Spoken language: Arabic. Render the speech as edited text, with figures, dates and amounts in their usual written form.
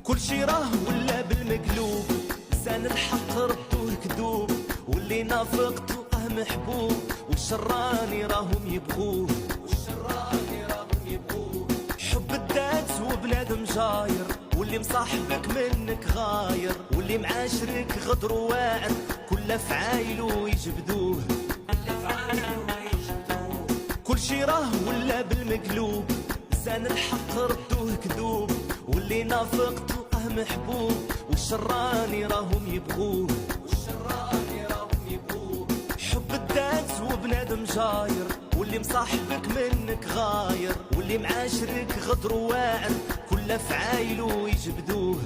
كل شي راه ولا بالمقلوب، لسان الحق ردوه كذوب، واللي نافق تلقاه محبوب، والشراني راهم يبغوه، حب الذات وبنادم جاير، واللي مصاحبك منك غاير، واللي معاشرك غدر واعر، كل افعايلو يجبدوه. كل شي راه ولا بالمقلوب، لسان الحق ردوه كذوب، واللي نافق تلقاه محبوب، والشراني راهم يبغوه، حب الذات وبنادم جاير، واللي مصاحبك منك غاير، واللي معاشرك غدر واعر، كل افعايلو يجبدوه.